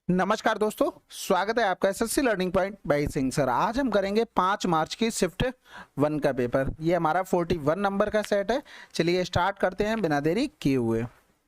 नमस्कार दोस्तों, स्वागत है आपका SSC learning point by Singh sir. आज हम करेंगे 5 मार्च की शिफ्ट 1 का पेपर। ये हमारा 41 नंबर का सेट है। चलिए स्टार्ट करते हैं बिना देरी किए हुए।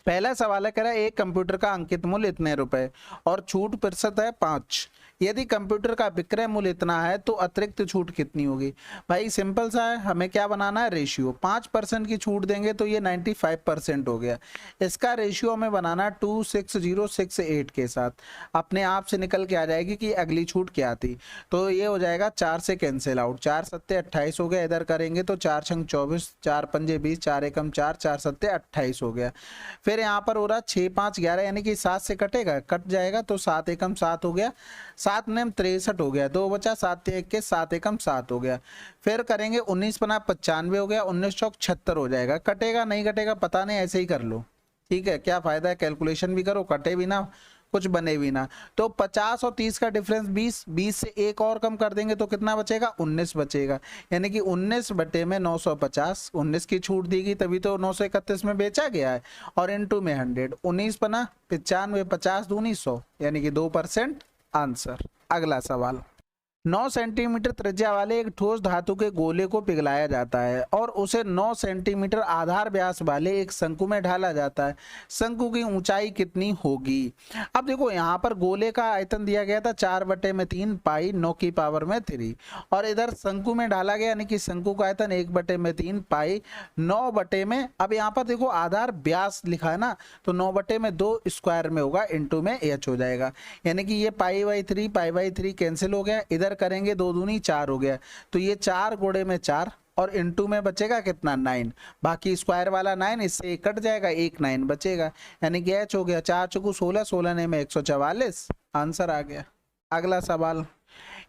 पहला सवाल है, कह रहा है एक कंप्यूटर का अंकित मूल्य इतने रुपए और छूट प्रतिशत है 5। यदि कंप्यूटर का विक्रय मूल्य इतना है तो अतिरिक्त छूट कितनी होगी। भाई सिंपल सा है, हमें क्या बनाना है, रेशियो। 5% की छूट देंगे तो ये 95% हो गया। इसका रेशियो हमें बनाना 26068 के साथ। अपने आप से निकल के आ जाएगी कि अगली छूट क्या थी। तो ये हो जाएगा 4 से कैंसिल आउट, 4 सत्ते 28 हो गया। इधर करेंगे तो 4 छंग 24, 4 पंजे 20, 4 एकम 4, 4 सत्ते 28 हो गया। फिर यहाँ पर हो रहा 6 5 11, यानी कि 7 से कटेगा, कट जाएगा तो 7 एकम 7 हो गया। 7 नेम 63 हो गया, 2 बचा, 7 1 के 7 एकम 7 हो गया। फिर करेंगे 19 पना 95 हो गया, 19 चौक 76 हो जाएगा। कटेगा नहीं कटेगा पता नहीं, ऐसे ही कर लो, ठीक है। क्या फायदा है, कैलकुलेशन भी करो, कटे भी ना, कुछ बने भी ना। तो 50 और 30 का डिफरेंस 20, 20 से एक और कम कर देंगे तो कितना बचेगा, 19 बचेगा। यानी कि 19 बटे में 950, 19 की छूट दी गई तभी तो 931 में बेचा गया है। और इनटू में 100, 19 पना 95, 50 दूनी 100, यानी कि 2% आंसर। अगला सवाल, 9 सेंटीमीटर त्रिज्या वाले एक ठोस धातु के गोले को पिघलाया जाता है और उसे 9 सेंटीमीटर आधार व्यास वाले एक शंकु में ढाला जाता है। शंकु की ऊंचाई कितनी होगी। अब देखो यहाँ पर गोले का आयतन दिया गया था 4/3 पाई 9 की पावर में 3, और इधर शंकु में ढाला गया यानी कि शंकु का आयतन 1/3 पाई 9 बटे में, अब यहाँ पर देखो आधार व्यास लिखा है ना, तो 9/2 स्क्वायर में होगा, इंटू में h हो जाएगा। यानी कि ये पाई/3 कैंसिल हो गया। इधर करेंगे 2 दूनी 4 हो गया, तो ये 4 गुणे में 4 और इनटू में बचेगा कितना, 9। बाकी स्क्वायर वाला 9 इससे कट जाएगा, 1 9 बचेगा, यानी कि h हो गया 4 चौकू 16, 16 ने में 144, आंसर आ गया। अगला सवाल,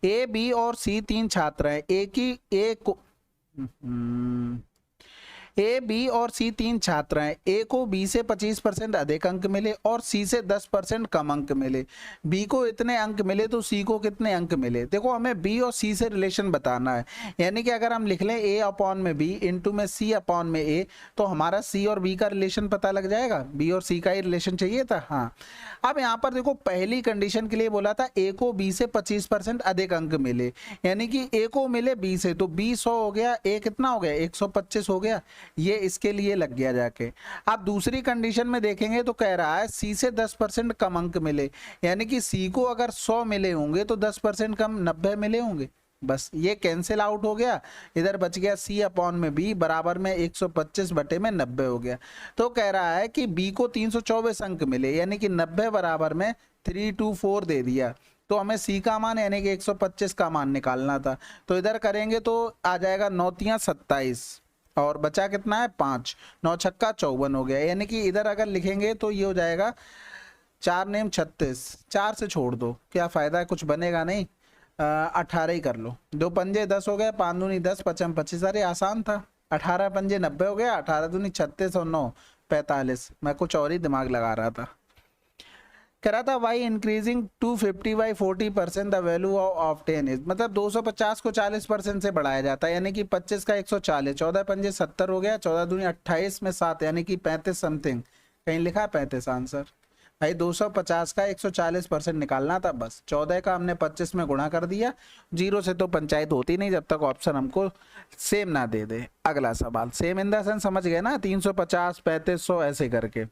ए बी और सी 3 छात्र हैं। ए बी और सी 3 छात्र हैं। ए को बी से 25% अधिक अंक मिले और सी से 10% कम अंक मिले। बी को इतने अंक मिले तो सी को कितने अंक मिले। देखो हमें बी और सी से रिलेशन बताना है, यानी कि अगर हम लिख लें ए अपॉन में बी इंटू में सी अपॉन में ए, तो हमारा सी और बी का रिलेशन पता लग जाएगा। बी और सी का ही रिलेशन चाहिए था। हाँ, अब यहाँ पर देखो पहली कंडीशन के लिए बोला था ए को बी से 25% अधिक अंक मिले, यानी कि ए को मिले बी से, तो बी 100 हो गया, ए कितना हो गया, 125 हो गया। ये इसके लिए लग गया जाके। आप दूसरी कंडीशन में देखेंगे तो कह रहा है सी से 10% कम अंक मिले, यानी कि सी को अगर 100 मिले होंगे तो 10% कम 90 मिले होंगे। बस ये कैंसिल आउट हो गया, इधर बच गया सी अपॉन में बी बराबर में 125 बटे में 90 हो गया। तो कह रहा है कि बी को 324 अंक मिले, यानी कि 90 बराबर में 324 दे दिया, तो हमें सी का मान यानी कि 125 का मान निकालना था। तो इधर करेंगे तो आ जाएगा 9 तियां 27 और बचा कितना है 5, 9 छक्का 54 हो गया। यानी कि इधर अगर लिखेंगे तो ये हो जाएगा 4 नेम 36, 4 से छोड़ दो, क्या फायदा है, कुछ बनेगा नहीं। 18 ही कर लो, 2 पंजे 10 हो गया, 5 दूनी 10, 55 25, अरे आसान था। 18 पंजे 90 हो गया, 18 दूनी 36 और 9 45। मैं कुछ और ही दिमाग लगा रहा था। कह रहा था why increasing 250 by 40% the value of 10 is, मतलब 250 को 40% से बढ़ाया जाता है, यानी कि 25 का 140, 14 पंजे 70 हो गया, 14 दूनी 28 में 7, यानी कि 35 समथिंग, कहीं लिखा है 35 आंसर। भाई 250 का 140% निकालना था, बस 14 का हमने 25 में गुणा कर दिया। 0 से तो पंचायत होती नहीं जब तक ऑप्शन हमको सेम ना दे दे। अगला सवाल, सेम इन द सेंस समझ गए ना, 350 3500 ऐसे करके।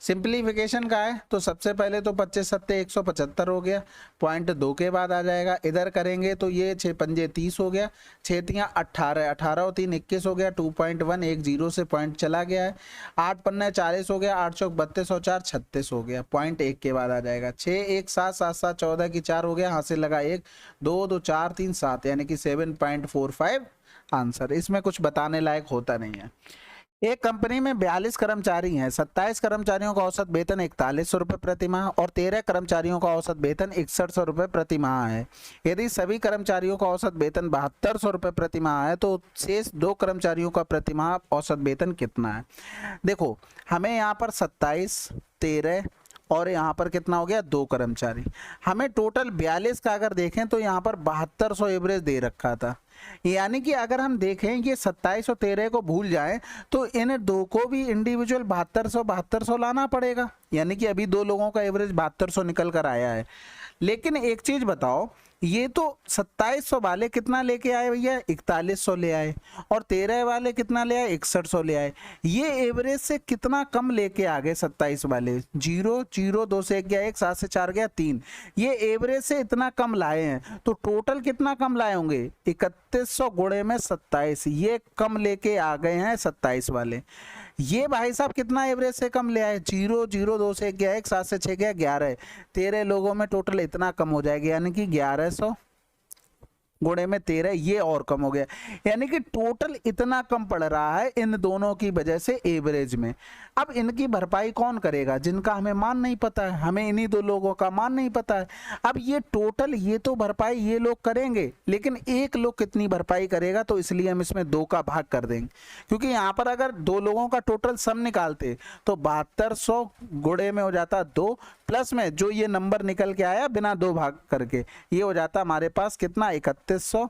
सिंप्लीफिकेशन का है तो सबसे पहले तो 25 सत्ते 175 हो गया, पॉइंट 2 के बाद आ जाएगा। इधर करेंगे तो ये 6 पंजे 30 हो गया, 6 तियां 18, 18 और 3 21 हो गया, 2.1 एक 0 से पॉइंट चला गया है। 8 पन्ने 40 हो गया, 8 चौक 32 और 4 36 हो गया, पॉइंट 1 के बाद आ जाएगा। 6 1 7 7 7 14 की 4 हो गया, हासिल लगा 1 2 2 4 3 7, यानी कि 7.45 आंसर। इसमें कुछ बताने लायक होता नहीं है। एक कंपनी में 42 कर्मचारी हैं। 27 कर्मचारियों का औसत वेतन 4100 रुपये प्रति माह और 13 कर्मचारियों का औसत वेतन 6100 रुपये प्रति माह है। यदि सभी कर्मचारियों का औसत वेतन 7200 रुपये प्रति माह है तो शेष 2 कर्मचारियों का प्रति माह औसत वेतन कितना है। देखो हमें यहाँ पर 27 13 और यहाँ पर कितना हो गया, 2 कर्मचारी। हमें टोटल 42 का अगर देखें तो यहाँ पर 7200 एवरेज दे रखा था, यानी कि अगर हम देखें ये 27 और 13 को भूल जाएं तो इन दो को भी इंडिविजुअल 7200 लाना पड़ेगा, यानी कि अभी दो लोगों का एवरेज 7200 निकल कर आया है। लेकिन एक चीज बताओ, ये तो 2700 वाले कितना लेके आए भैया, 4100 ले आए, और 13 वाले कितना ले आए, 6100 ले आए। ये एवरेज से कितना कम लेके आ गए 27 वाले, 0 0 2 से 1 गया 1, 7 से 4 गया 3, ये एवरेज से इतना कम लाए हैं। तो टोटल कितना कम लाए होंगे, 3100 गुणे में 27, ये कम लेके आ गए हैं 27 वाले। ये भाई साहब कितना एवरेज से कम ले आए, 0 0 2 से 1 गया 1, 7 से 6 गया 11, 13 लोगों में टोटल इतना कम हो जाएगा, यानी कि 1100 गुणे में 13, ये और कम हो गया, यानी कि टोटल इतना कम पड़ रहा है इन दोनों की वजह से एवरेज में। अब इनकी भरपाई कौन करेगा, जिनका हमें मान नहीं पता है, हमें इन्हीं दो लोगों का मान नहीं पता है। अब ये टोटल, ये तो भरपाई ये लोग करेंगे, लेकिन एक लोग कितनी भरपाई करेगा, तो इसलिए हम इसमें 2 का भाग कर देंगे, क्योंकि यहाँ पर अगर दो लोगों का टोटल सम निकालते तो 7200 गुणे में हो जाता 2, प्लस में जो ये नंबर निकल के आया बिना 2 भाग करके, ये हो जाता हमारे पास कितना, 3100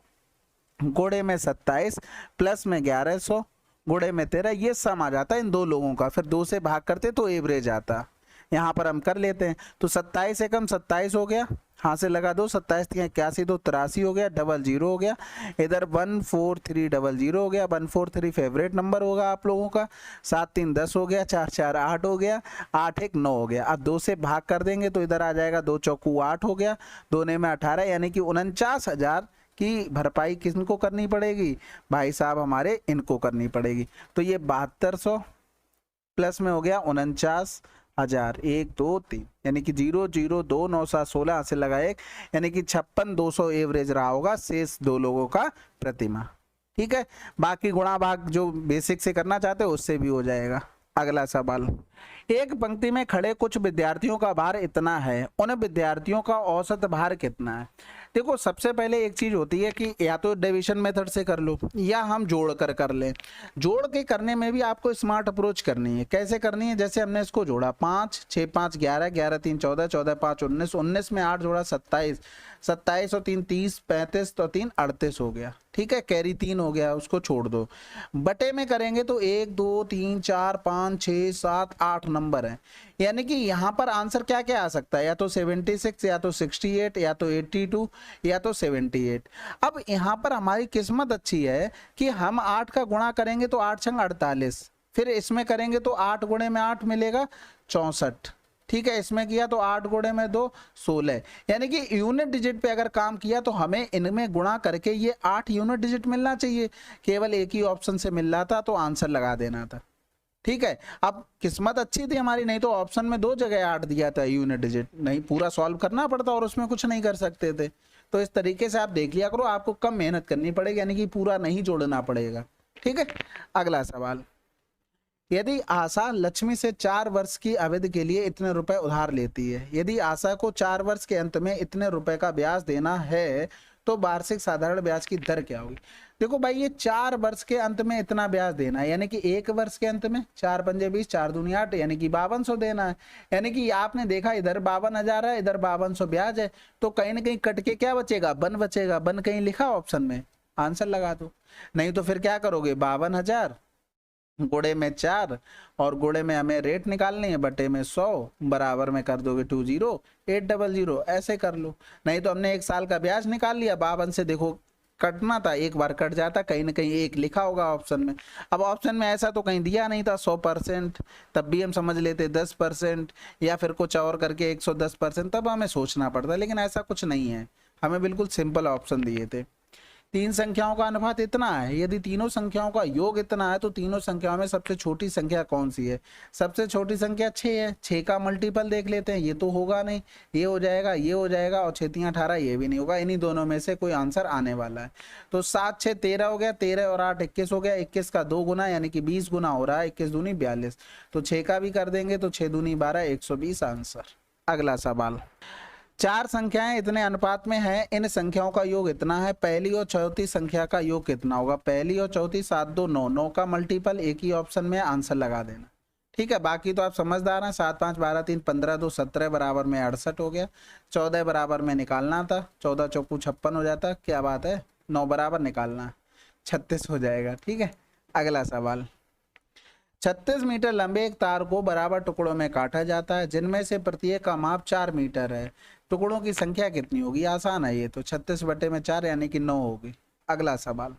गुणे में 27 प्लस में 1100 गुणे में 13, ये सम आ जाता है इन दो लोगों का। फिर 2 से भाग करते तो एवरेज आता, यहाँ पर हम कर लेते हैं। तो 27 से कम 27 हो गया, हाँ से लगा दो, 27 3 81 2 83 हो गया, 00 हो गया, इधर 14300 हो गया, 143 फेवरेट नंबर होगा आप लोगों का, 7 3 10 हो गया, 4 4 8 हो गया, 8 1 9 हो गया। अब 2 से भाग कर देंगे तो इधर आ जाएगा 2 चौकू 8 हो गया, 2 ने में 18, यानी कि 49,000 की भरपाई किनको करनी पड़ेगी भाई साहब, हमारे इनको करनी पड़ेगी। तो ये 7200 प्लस में हो गया 49,000, 1 2 3, यानी कि 0 0 2 9 7 16 से लगा 1, यानी कि 56,200 एवरेज रहा होगा शेष दो लोगों का प्रतिमाह। ठीक है, बाकी गुणा भाग जो बेसिक से करना चाहते हो उससे भी हो जाएगा। अगला सवाल, एक पंक्ति में खड़े कुछ विद्यार्थियों का भार इतना है, उन विद्यार्थियों का औसत भार कितना है। देखो सबसे पहले एक चीज होती है कि या तो डिवीजन मेथड से कर लो या हम जोड़ कर लें। जोड़ के करने में भी आपको स्मार्ट अप्रोच करनी है। कैसे करनी है, जैसे हमने इसको जोड़ा 5 6 5 11, 11 3 14, 14 5 19, 19 में 8 जोड़ा 27, 27 और 3 30, 35 तो 3 38 हो गया। ठीक है, कैरी 3 हो गया, उसको छोड़ दो। बटे में करेंगे तो 1 2 3 4 5 6 7 8 नंबर है, यानी कि यहाँ पर आंसर क्या क्या आ सकता है, या तो 76, या तो 68, या तो 82, या तो 78। अब यहाँ पर हमारी किस्मत अच्छी है कि हम 8 का गुणा करेंगे तो 8 छंग 48, फिर इसमें करेंगे तो 8 गुणे में 8 मिलेगा 64। ठीक है, इसमें किया तो 8 गुणे में 2 16, यानी कि यूनिट डिजिट पे अगर काम किया तो हमें इनमें गुणा करके ये 8 यूनिट डिजिट मिलना चाहिए। केवल एक ही ऑप्शन से मिल रहा था तो आंसर लगा देना था। ठीक है, अब किस्मत अच्छी थी हमारी, नहीं तो ऑप्शन में 2 जगह 8 दिया था यूनिट डिजिट, नहीं पूरा सॉल्व करना पड़ता और उसमें कुछ नहीं कर सकते थे। तो इस तरीके से आप देख लिया करो, आपको कम मेहनत करनी पड़ेगी, यानी कि पूरा नहीं जोड़ना पड़ेगा। ठीक है, अगला सवाल, यदि आशा लक्ष्मी से 4 वर्ष की अवधि के लिए इतने रुपए उधार लेती है, यदि आशा को 4 वर्ष के अंत में इतने रुपए का ब्याज देना है तो वार्षिक साधारण ब्याज की दर क्या होगी। देखो भाई, ये 4 वर्ष के अंत में इतना ब्याज देना है, यानी कि 1 वर्ष के अंत में 4 पंजे 20, 4 दूनी 8, यानी कि 5200 देना है। यानी कि आपने देखा इधर 52,000 है, इधर 5200 ब्याज है, तो कहीं ना कहीं कट के क्या बचेगा, बन बचेगा। बन कहीं लिखा ऑप्शन में, आंसर लगा दो। नहीं तो फिर क्या करोगे, 52,000 गुणे में 4 और गुणे में हमें रेट निकालनी है, बटे में 100 बराबर में कर दोगे 20800, ऐसे कर लो। नहीं तो हमने 1 साल का ब्याज निकाल लिया, 52 से देखो कटना था, एक बार कट जाता, कहीं ना कहीं 1 लिखा होगा ऑप्शन में। अब ऑप्शन में ऐसा तो कहीं दिया नहीं था 100%, तब भी हम समझ लेते 10% या फिर कुछ और करके 110%, तब हमें सोचना पड़ता, लेकिन ऐसा कुछ नहीं है, हमें बिल्कुल सिंपल ऑप्शन दिए थे। 3 संख्याओं का अनुपात इतना है, यदि तीनों संख्याओं का योग इतना है तो तीनों संख्याओं में सबसे छोटी संख्या कौन सी है। सबसे छोटी संख्या 6 है, 6 का मल्टीपल देख लेते हैं, ये तो होगा नहीं, ये हो जाएगा, ये हो जाएगा, और 6 3 18, ये भी नहीं होगा। इन्हीं दोनों में से कोई आंसर आने वाला है। तो 7 6 13 हो गया, 13 और 8 21 हो गया, 21 का 2 गुना यानी कि 20 गुना हो रहा है, 21 दूनी 42, तो 6 का भी कर देंगे तो 6 दूनी 12, 120 आंसर। अगला सवाल, 4 संख्याएं इतने अनुपात में हैं, इन संख्याओं का योग इतना है, पहली और चौथी संख्या का योग कितना होगा। पहली और चौथी 7 2 9, 9 का मल्टीपल एक ही ऑप्शन में, आंसर लगा देना। ठीक है, बाकी तो आप समझदार हैं। 7 5 12 3 15 2 17 बराबर में 68 हो गया, 14 बराबर में निकालना था, 14 चौकू 56 हो जाता, क्या बात है, 9 बराबर निकालना है, 36 हो जाएगा। ठीक है, अगला सवाल, 36 मीटर लंबे एक तार को बराबर टुकड़ों में काटा जाता है जिनमें से प्रत्येक का माप 4 मीटर है, टुकड़ों की संख्या कितनी होगी? आसान है ये तो, 36 बटे में 4 यानी कि 9 होगी। अगला सवाल,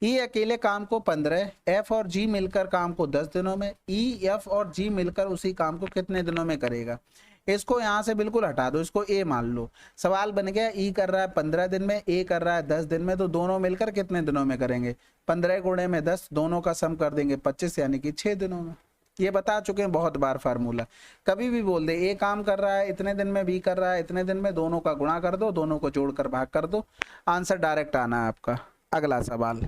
ई अकेले काम को 15, एफ और जी मिलकर काम को 10 दिनों में, ई, एफ और जी मिलकर उसी काम को कितने दिनों में करेगा? इसको यहां से बिल्कुल हटा दो, इसको ए मान लो। सवाल बन गया ई कर रहा है 15 दिन में, ए कर रहा है 10 दिन में, तो दोनों मिलकर कितने दिनों में करेंगे? 15 गुणे में 10, दोनों का सम कर देंगे 25 यानी कि 6 दिनों में। ये बता चुके हैं बहुत बार फार्मूला, कभी भी बोल दे ए काम कर रहा है इतने दिन में, बी कर रहा है इतने दिन में, दोनों का गुणा कर दो, दोनों को जोड़कर भाग कर दो, आंसर डायरेक्ट आना है आपका। अगला सवाल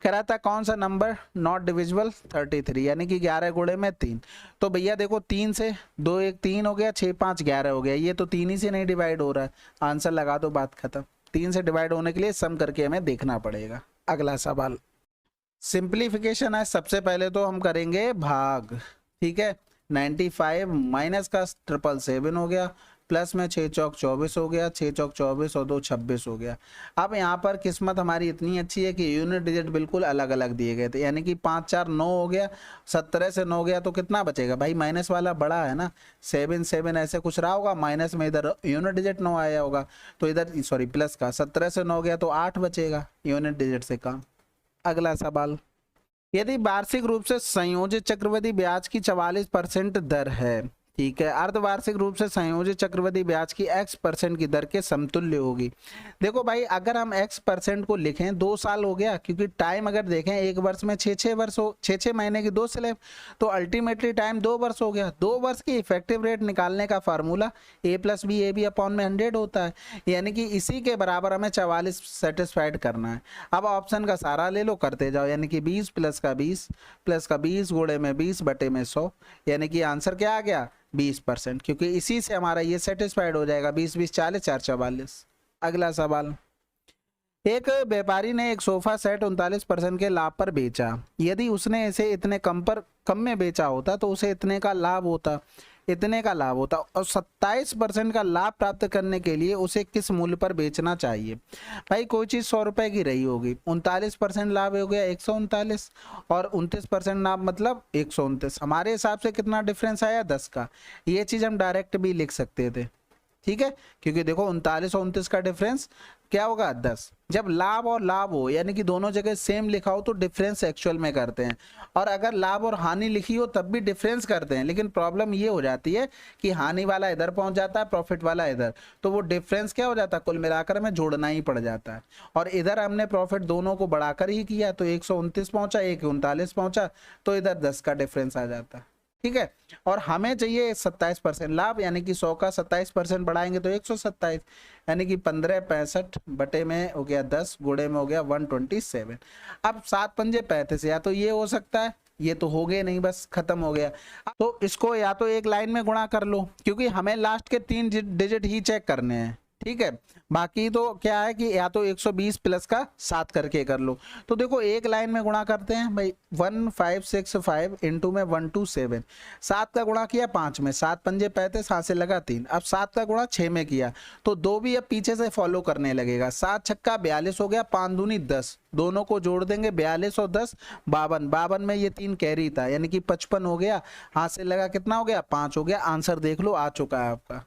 कह रहा था कौन सा नंबर नॉट डिविजिबल? 33 यानी कि 11 गुणे में 3। तो भैया देखो 3 से 2 1 3 हो गया, 6 5 11 हो गया, ये तो 3 ही से नहीं डिवाइड हो रहा है, आंसर लगा दो, बात खत्म। 3 से डिवाइड होने के लिए सम करके हमें देखना पड़ेगा। अगला सवाल सिंप्लीफिकेशन है, सबसे पहले तो हम करेंगे भाग। ठीक है, 95 माइनस का 777 हो गया, प्लस में 6 चौक 24 हो गया, 6 चौक 24 और 2 26 हो गया। अब यहाँ पर किस्मत हमारी इतनी अच्छी है कि यूनिट डिजिट बिल्कुल अलग अलग दिए गए थे, यानी कि 5 4 9 हो गया, 17 से 9 गया तो कितना बचेगा भाई? माइनस वाला बड़ा है ना, 7 7 ऐसे कुछ रहा होगा, माइनस में इधर यूनिट डिजिट 9 आया होगा, तो इधर सॉरी प्लस का 17 से 9 गया तो 8 बचेगा यूनिट डिजिट से काम। अगला सवाल, यदि वार्षिक रूप से संयोजित चक्रवृद्धि ब्याज की 44% दर है, ठीक है, अर्धवार्षिक रूप से संयोजित चक्रवृद्धि ब्याज की x% की दर के समतुल्य होगी। देखो भाई अगर हम x% को लिखें, 2 साल हो गया, क्योंकि टाइम अगर देखें एक वर्ष में 6 वर्ष हो, 6 महीने की 2 स्लैब, तो अल्टीमेटली टाइम 2 वर्ष हो गया। 2 वर्ष की इफेक्टिव रेट निकालने का formula a plus B A B upon में 100 होता है, यानी कि इसी के बराबर हमें 44 सेटिस्फाइड करना है। अब ऑप्शन का सारा ले लो, करते जाओ, यानी कि 20 प्लस का 20 गुणे में 20 बटे में 100, यानी कि आंसर क्या आ गया? 20%, क्योंकि इसी से हमारा ये सेटिस्फाइड हो जाएगा। 20 20 40 4 44। अगला सवाल, एक व्यापारी ने एक सोफा सेट 39% के लाभ पर बेचा, यदि उसने इसे इतने कम में बेचा होता तो उसे इतने का लाभ होता और 27% का लाभ प्राप्त करने के लिए उसे किस मूल्य पर बेचना चाहिए? भाई कोई चीज 100 रुपए की रही होगी, 39% लाभ हो गया 139, और 29% लाभ मतलब 129, हमारे हिसाब से कितना डिफरेंस आया? 10 का। ये चीज हम डायरेक्ट भी लिख सकते थे, ठीक है, क्योंकि देखो 39 और 29 का डिफरेंस क्या होगा? 10। जब लाभ और लाभ हो यानी कि दोनों जगह सेम लिखा हो तो डिफरेंस एक्चुअल में करते हैं, और अगर लाभ और हानि लिखी हो तब भी डिफरेंस करते हैं, लेकिन प्रॉब्लम ये हो जाती है कि हानि वाला इधर पहुंच जाता है, प्रॉफिट वाला इधर, तो वो डिफरेंस क्या हो जाता है? कुल मिलाकर हमें जोड़ना ही पड़ जाता है, और इधर हमने प्रॉफिट दोनों को बढ़ाकर ही किया, तो 129 पहुंचा, 139 पहुंचा, तो इधर 10 का डिफरेंस आ जाता है। ठीक है, और हमें चाहिए 27% लाभ, यानी कि 100 का 27% बढ़ाएंगे तो 127, यानी कि 1565 बटे में हो गया 10 गुणे में हो गया 127। अब 7 पंजे 35, या तो ये हो सकता है, ये तो हो गए नहीं, बस खत्म हो गया। तो इसको या तो एक लाइन में गुणा कर लो, क्योंकि हमें लास्ट के 3 डिजिट ही चेक करने हैं, ठीक है, बाकी तो क्या है कि या तो 120 प्लस का 7 करके कर लो। तो देखो एक लाइन में गुणा करते हैं भाई, 1565 इंटू में 127, 7 का गुणा किया 5 में, 7 पंजे 35, हाथ से लगा 3, अब 7 का गुणा 6 में किया, तो 2 भी अब पीछे से फॉलो करने लगेगा, 7 छक्का 42 हो गया, 5 दूनी 10, दोनों को जोड़ देंगे 42 और 10 52, 52 में ये 3 कैरी था, यानी कि 55 हो गया, हाथ से लगा कितना हो गया? 5 हो गया। आंसर देख लो आ चुका है आपका,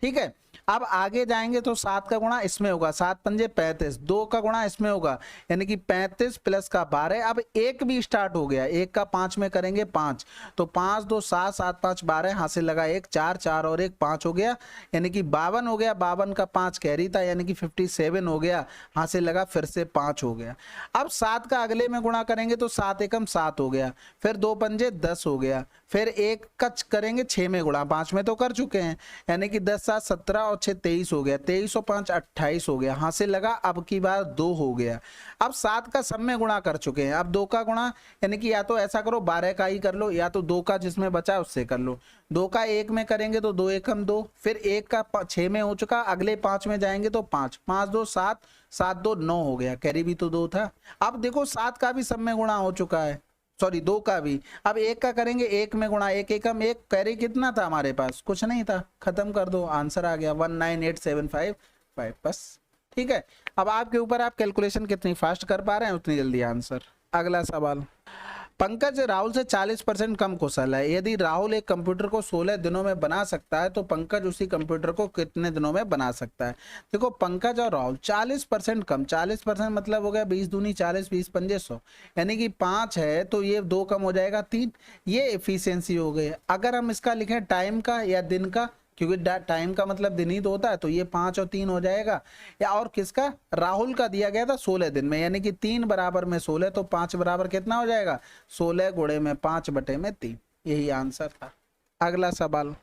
ठीक है। अब आगे जाएंगे तो 7 का गुणा इसमें होगा, 7 पंजे 35, 2 का गुणा इसमें होगा, यानी कि 35 प्लस का 12, अब 1 भी स्टार्ट हो गया, 1 का 5 में करेंगे 5, तो 5 2 7 7 5 12, हाथ से लगा 1 4 4 और 1 5 हो गया, यानी कि 52 हो गया, 52 का 5 कैरी था, यानी कि 57 हो गया, हाथ से लगा फिर से 5 हो गया। अब 7 का अगले में गुणा करेंगे तो 7 एकम 7 हो गया, फिर 2 पंजे 10 हो गया, फिर 1 का करेंगे 6 में गुणा, 5 में तो कर चुके हैं, यानी कि 10 7 17 और 6 23 हो गया, 23 और 5 28 हो गया, हाथ से लगा, अब की बार 2 हो गया। अब 7 का सब में गुणा कर चुके हैं, अब 2 का गुणा, यानी कि या तो ऐसा करो 12 का ही कर लो, या तो 2 का जिसमें बचा उससे कर लो। 2 का 1 में करेंगे तो 2 एकम 2, फिर 1 का 6 में हो चुका, अगले 5 में जाएंगे तो 5 5 2 7 7 2 9 हो गया, कैरी भी तो 2 था। अब देखो 7 का भी सब में गुणा हो चुका है, सॉरी 2 का भी। अब 1 का करेंगे 1 में गुणा, 1 एकम 1, कैरी कितना था हमारे पास? कुछ नहीं था, खत्म कर दो, आंसर आ गया 198755, बस ठीक है, अब आपके ऊपर, आप कैलकुलेशन कितनी फास्ट कर पा रहे हैं उतनी जल्दी आंसर। अगला सवाल, पंकज राहुल से 40% कम कुशल है। यदि राहुल एक कंप्यूटर को 16 दिनों में बना सकता है तो पंकज उसी कंप्यूटर को कितने दिनों में बना सकता है। देखो पंकज और राहुल 40% कम, 40% मतलब हो गया 20 दूनी 40, 20 पंजे 100, यानी कि 5 है तो ये 2 कम हो जाएगा 3, ये एफिशिएंसी हो गई। अगर हम इसका लिखें टाइम का या दिन का, क्योंकि टाइम का मतलब दिन ही तो होता है, तो ये 5 और 3 हो जाएगा। या और किसका, राहुल का दिया गया था 16 दिन में, यानी कि 3 बराबर में 16, तो 5 बराबर कितना हो जाएगा 16 गुणे में 5 बटे में 3, यही आंसर था। अगला सवाल,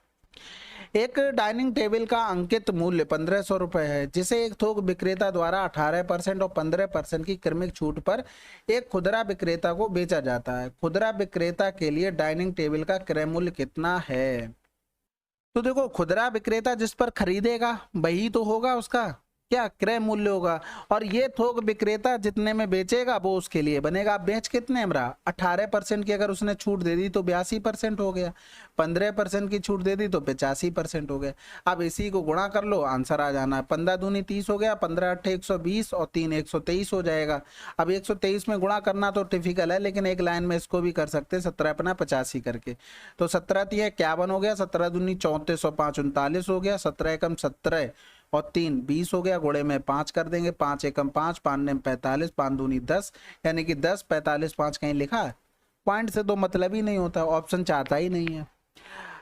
एक डाइनिंग टेबल का अंकित मूल्य 1500 रुपए है, जिसे एक थोक विक्रेता द्वारा 18% और 15% की क्रमिक छूट पर एक खुदरा विक्रेता को बेचा जाता है। खुदरा विक्रेता के लिए डाइनिंग टेबल का क्रय मूल्य कितना है। तो देखो खुदरा विक्रेता जिस पर खरीदेगा वही तो होगा उसका क्या क्रय मूल्य होगा, और ये थोक विक्रेता जितने में बेचेगा वो उसके लिए बनेगा। अब बेच कितने में रहा 18% की, अगर उसने छूट दे दी तो 82% हो गया, 15% की छूट दे दी तो 85% हो गया। अब इसी को गुणा कर लो, आंसर आ जाना है। 15 दूनी 30 हो गया, 15 अट्ठे 120 और 3 123 हो जाएगा। अब 123 में गुणा करना तो टिपिकल है, लेकिन एक लाइन में इसको भी कर सकते हैं 17 अपना 85 करके, तो 17 3 51 हो गया, 17 दूनी 34 और 5 39 हो गया, 17 एकम 17 और 3 20 हो गया, गुणे में 5 कर देंगे, 5 एकम 5, 5 ने 45, 5 दूनी 10, यानी कि 10 45 5 कहीं लिखा है, पॉइंट से तो मतलब ही नहीं होता, ऑप्शन चाहता ही नहीं है।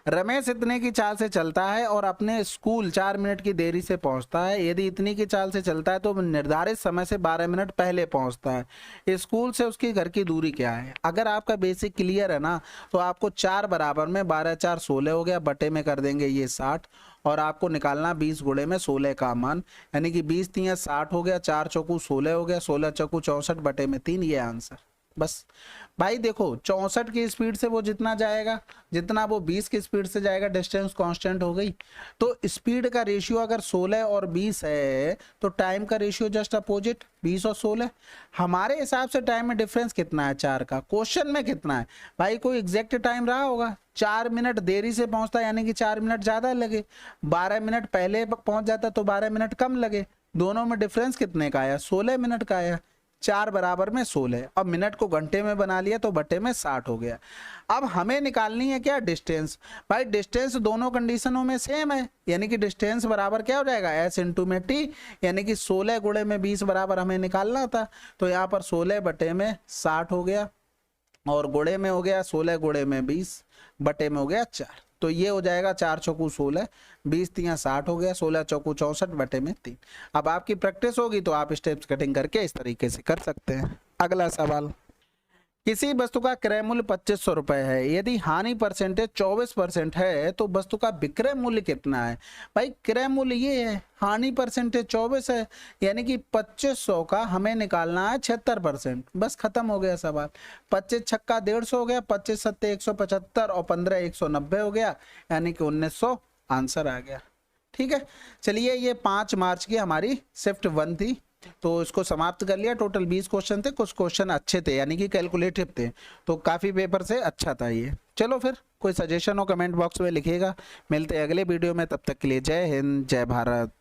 रमेश इतने की चाल से चलता है और अपने स्कूल 4 मिनट की देरी से पहुंचता है। यदि इतनी की चाल से चलता है तो निर्धारित समय से 12 मिनट पहले पहुंचता है। स्कूल से उसकी घर की दूरी क्या है। अगर आपका बेसिक क्लियर है ना, तो आपको 4 बराबर में 12 4 16 हो गया, बटे में कर देंगे ये 60, और आपको निकालना 20 गुणे में 16 का मान, यानी कि 20 3 60 हो गया, 4 चौकू 16 हो गया, 16 चौकू 64 बटे में 3, ये आंसर। बस भाई देखो 64 की स्पीड से वो जितना जाएगा, जितना वो 20 की स्पीड से जाएगा, डिस्टेंस कांस्टेंट हो गई। तो स्पीड का रेशियो अगर 16 और 20 है तो टाइम का रेशियो जस्ट अपोजिट 20 और 16। हमारे हिसाब से टाइम में डिफरेंस कितना है 4 का, क्वेश्चन में कितना है भाई, कोई एग्जैक्ट टाइम रहा होगा। 4 मिनट देरी से पहुंचता है यानी कि 4 मिनट ज्यादा लगे, 12 मिनट पहले पहुंच जाता तो 12 मिनट कम लगे। दोनों में डिफरेंस कितने का आया 16 मिनट का आया, 4 बराबर में 16। अब मिनट को घंटे में बना लिया तो बटे में 60 हो गया। अब हमें निकालनी है क्या डिस्टेंस। भाई डिस्टेंस दोनों कंडीशनों में सेम है, यानी कि डिस्टेंस बराबर क्या हो जाएगा एस इंटू में टी, यानी कि 16 गुणे में 20 बराबर हमें निकालना था, तो यहाँ पर 16 बटे में 60 हो गया, और गुणे में हो गया 16 गुणे में 20 बटे में हो गया 4, तो ये हो जाएगा 4 चौकू 16, 20 3 60 हो गया, 16 चौकू 64 बटे में 3। अब आपकी प्रैक्टिस होगी तो आप स्टेप्स कटिंग करके इस तरीके से कर सकते हैं। अगला सवाल, किसी वस्तु का क्रय मूल्य 2500 रुपए है। यदि हानि परसेंटेज 24% है तो वस्तु का विक्रय मूल्य कितना है। भाई क्रय मूल्य ये है, हानि परसेंटेज 24 है, यानी कि 2500 का हमें निकालना है 76%। बस खत्म हो गया सवाल। 25 छक्का 150 हो गया, 25 सत्ते 175 और 15 190 हो गया, यानी कि 1900 आंसर आ गया। ठीक है, चलिए ये 5 मार्च की हमारी शिफ्ट 1 थी, तो इसको समाप्त कर लिया। टोटल 20 क्वेश्चन थे, कुछ क्वेश्चन अच्छे थे यानी कि कैलकुलेटिव थे, तो काफी पेपर से अच्छा था ये। चलो फिर कोई सजेशन हो कमेंट बॉक्स में लिखिएगा। मिलते हैं अगले वीडियो में, तब तक के लिए जय हिंद जय भारत।